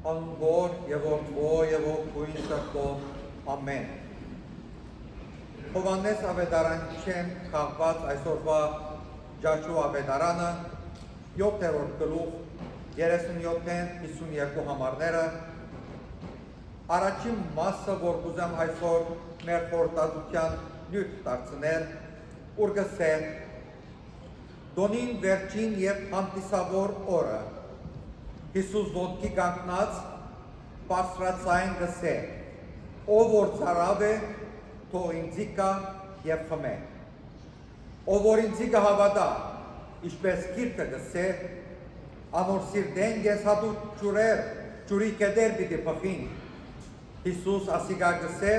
Անոր եւ որդվո եւ ողջույն սրտո ամեն։ Հովանես ավետարանչեն քաղված այսօրվա ջաչու ավետարանը 7-րդ գլուխ 37-ին 52 համարները առաջին մասը որ կուզեմ այսօր մեր խորհրդատվության նյութ դարձնել ուր գսե Դոնին վերջին եւ հանդիսավոր օրը Հիսուս ոտքի կանգնած բարձրացային գսե ով որ ծարավ է թող ինձի կա եւ խմե ով որ ինձի կհավատա ինչպես գիրքը գսե անոր սիրտեն գեսադու ջուրի կդեր պիտի փխին Հիսուս ասիկա գսե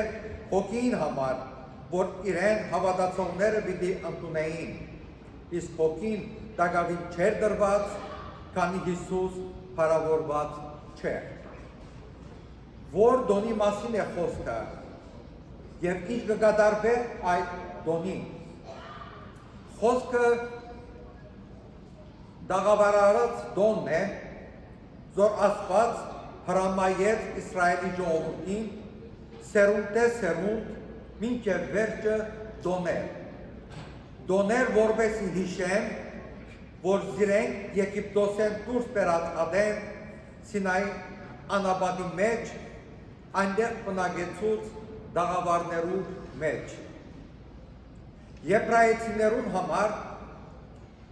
հոգին համար որ իրեն հավատացողները պիտի ընդունեին իսկ հոգին դակավին չեր դրված քանի Հիսուս հարավորված չէ որ դոնի մասին է խոսքը եւ ինչ կկատարվի այդ դոնին խոսքը դաղավարարած դոնն է որ Աստված հրամայեց Իսրայելի ժողովրդին սերունդ մինչև վերջը դոներ որպեսզի հիշեն որ զիրենք Եգիպտոսեն դուրս բերած ադեն Սինայի անապատի մեջ այնտեղ բնակեցուց դաղավարներու մեջ եբրայեցիներուն համար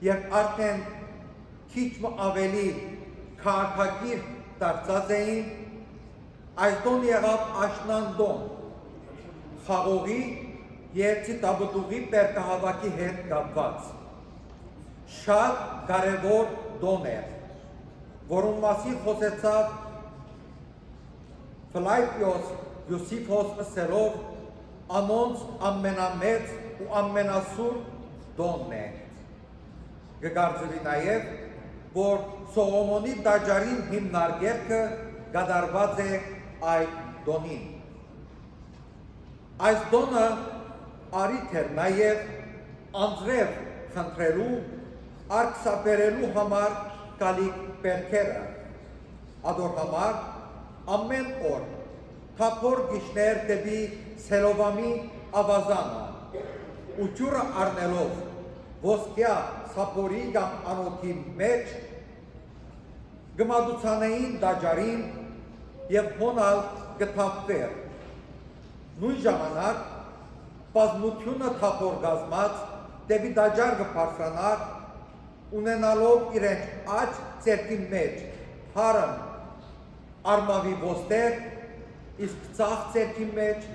երբ արդեն քիչ ավելի քաղաքագիր դարձած էին այս դոն եղավ աշնան դոն խաղողի եւ ցիտաբուտուղի բերկահավաքի հետ կապված շատ կարևոր դոն էր, որում մասին խոսեցավ Ֆլայպիոս Յոսիփոս ասելով անոնց ամենամեծ ու ամենասուր դոնն է։ Գկարձվի նաև, որ Սողոմոնի տաճարին հիմնարկելքը կատարված է այդ դոնին։ Այս դոնը արիթ էր նաև անձրև խնդրելու արկսապերելու համար կալիք պերքերը, ադոր համար ամեն օր թափոր գիշներ դեպի Սելովամի ավազանը ու ջուրը առնելով ոսկյա սապորի կամ անոթի մեջ գմադուցանային դաջարին և հոնալ գթապվեր։ Նույն ժամանակ բազմությունը թափոր գազմած դեպի դաջար գպարսանար ունենալով իրենք աջ ծերքի մեջ հարն արմավի ոստեր, իսկ ծախ ծերքի մեջ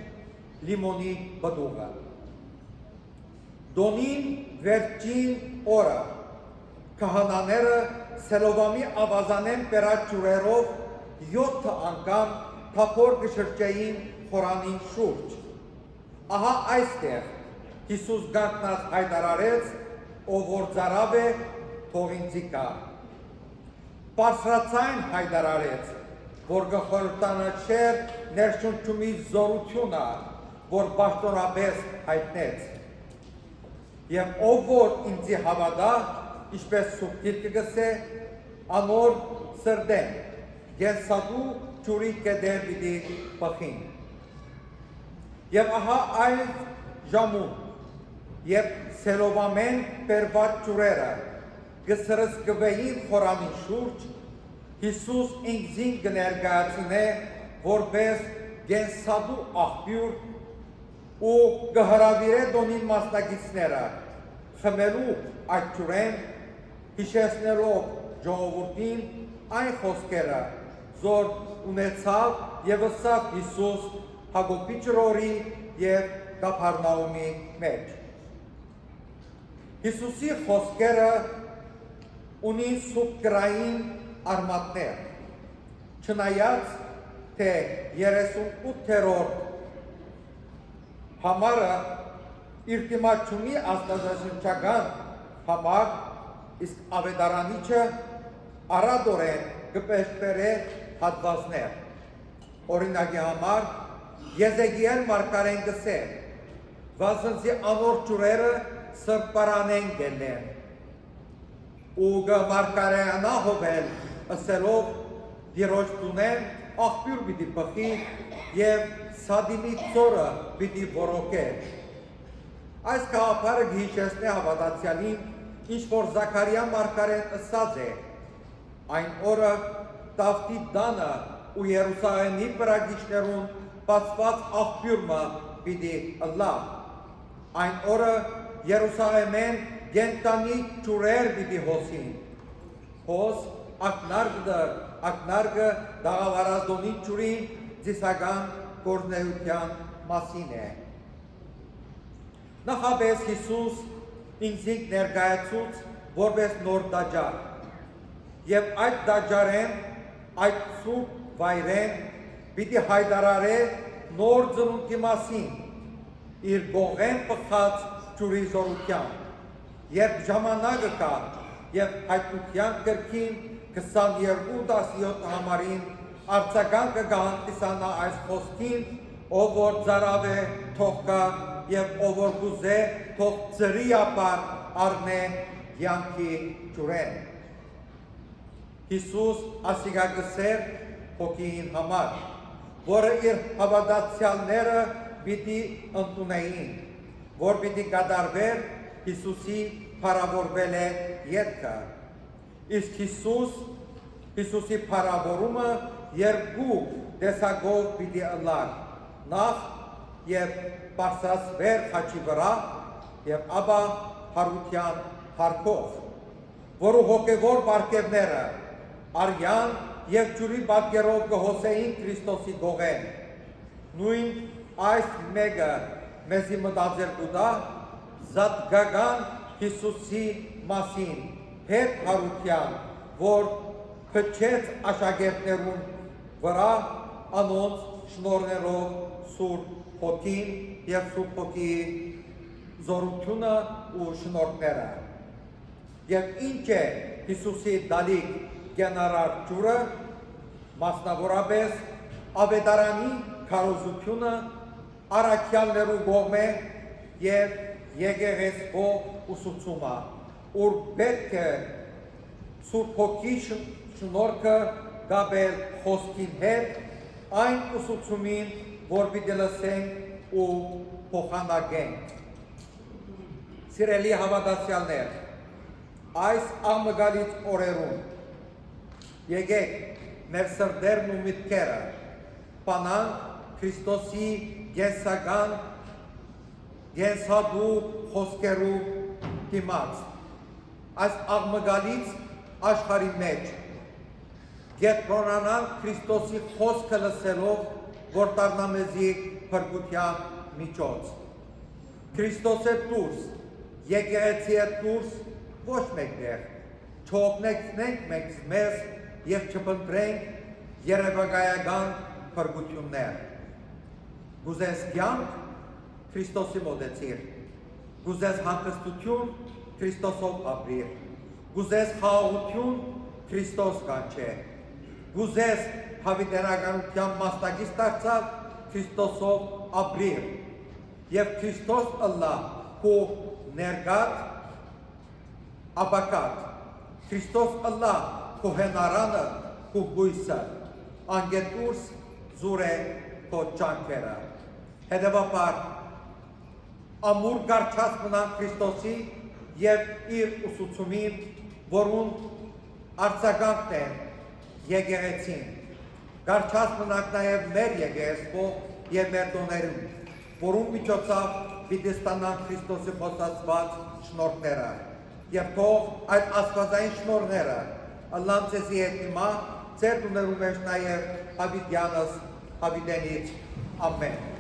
լիմոնի բդուղը։ Դոնին վերջին օրը կահանաները Սելովամի ավազանեն պերած ջուրերով 7 անգամ թափոր գշրջեին խորանին շուրջ։ Ահա այստեղ Հիսուս գանքնած հայտարարեց, ով որ ծարավ է թող ինձի կա։ Բարձրացայն հայտարարեց, որ գխորհրդանշեր ներշնչումի զորությունը, որ պաշտոնապես հայտնեց։ Եվ ով որ ինձի հավատա, ինչպես Սուրբ Գիրքը գսե, անոր սրտեն գենսադու ջուրի կդեր պիտի փխին։ Եվ ահա այս ժամուն Եվ Սելովամեն բերված ջուրերը գսրսկվեին խորանի շուրջ, Հիսուս ինքզին կներկայացնե որպես գենսադու աղբյուր ու կհրավիրե դոնին մասնակիցները խմելու այդ ջուրեն, հիշեցնելով ժողովրդին այն խոսքերը, որ ունեցավ եւ ըսավ Հիսուս Հակոբի ջրորի եւ Կափառնաումի մեջ։ Հիսուսի խոսքերը ունին սուբկրային արմատներ, չնայած թե 38-րդ համարը իր դիմացունի աստվածաշնչական համար, իսկ ավետարանիչը առատորեն կպեշտբերե հատվածներ։ Օրինակի համար Եզեկիել մարգարեն գսե, վասնզի անոր ջուրերը սրբարանեն գելեն ու գմարգարեանա հովել ասելով Տիրոջ տունեն աղբյուր պիտի բխի եւ Սադիմի ծորը պիտի որոկե։ Այս գաղափարը հիշեցնե հավատացյալին, ինչ որ Զաքարիա մարգարեն ըսած է, այն օրը Դավթի տանը ու Երուսաղեմի բնակիչներուն բացված աղբյուրը պիտի ըլլա։ Այն օրը Երուսաղեմեն գենտանի ջուրեր պիտի հոսին։ Հոս ակնարգը դաղավարազդոնի ջուրի ձիսական գործնեության մասին է։ Նախապես Հիսուս ինձնիկ ներկայացուց որպես նոր դաջար եւ այդ դաջարեն այդ սուրբ վայրեն պիտի հայտարարե նոր ծնունդի մասին իր գողեն պխած ջուրի զորությամբ երբ ժամանակը կա եւ հայտնության գրքին 22:17 համարին արձագանքը կհանդիսանա այս խոսքին ով որ ծարավ է թող կա եւ ով որ կուզե թող ծրի ապար առնե յանքի ջուրեն Հիսուս ասիգագսեր հոգին համար որը իր հավատացյալները պիտի ընդունեին որ պիտի կատարվեր Հիսուսի փառավորվել է ետքը իսկ Հիսուսի փառավորումը երկու տեսակով պիտի ըլլար նախ եւ բարձրացվեր խաչի վրա եւ ապա հարության հարկով որը հոգևոր բարգևները արյան եւ ջուրի պատկերով կհոսեին Քրիստոսի գողեն նույն այս մեկը մեզի մտածել կուտա զատգական Հիսուսի մասին հետ հարության որ փչեց աշակերտներուն վրա անոնց շնորհներով սուրբ հոգին եւ սուրբ հոգի զորությունը ու շնորհները եւ ինչ է Հիսուսի դալիք գենարար ջուրը մասնավորապես ավետարանի քարոզությունը առաքյալներու կողմէ եւ եկեղեցու ուսուցումը ուր պետք է սուրբ հոգի շնորհքը գաբել խոսքին հետ այն ուսուցումին որ պիտի լսենք ու փոխանակենք սիրելի հավատացյալներ այս ամգալից օրերում եկեք մեր սրտերն ու միտքերը բանանք Քրիստոսի գենսական գենսադու խոսքերու դիմաց այս ամգալից աշխարհի մեջ գետրոնանալ Քրիստոսի խոսքը լսելով որ դառնա մեզի փրկության միջոց Քրիստոսը դուրս եկեղեցի դուրս ոչ մեկներ չօգնենք մեզ եւ չփնտրենք երևակայական փրկություններ գուզես կյանք Քրիստոսի մոտեցիր գուզես հանգստություն Քրիստոսով ապրիր գուզես խաղաղություն Քրիստոս կանչե գուզես հավիտենականության մասնակից դարձավ Քրիստոսով ապրիր եւ Քրիստոս ըլլա քո ներգատ ապակատ Քրիստոս ըլլա քո հենարանը քո գույսը անգետուրս զուր է քո ճանքերը հետևաբար ամուր գարչած մնան Քրիստոսի եւ իր ուսուցումին որուն արձագանքն է եկեղեցին գարչած մնանք նաեւ մեր եկեղեցու եւ մեր տոներում որում միջոցով պիտի ստանանք Քրիստոսի խոստացված շնորհները եւ թող այդ աստվածային շնորհները ըլլան ձեզի հետ հիմա ձեր տուներում մեջ նաեւ հավիտյանս հավիտենից ամեն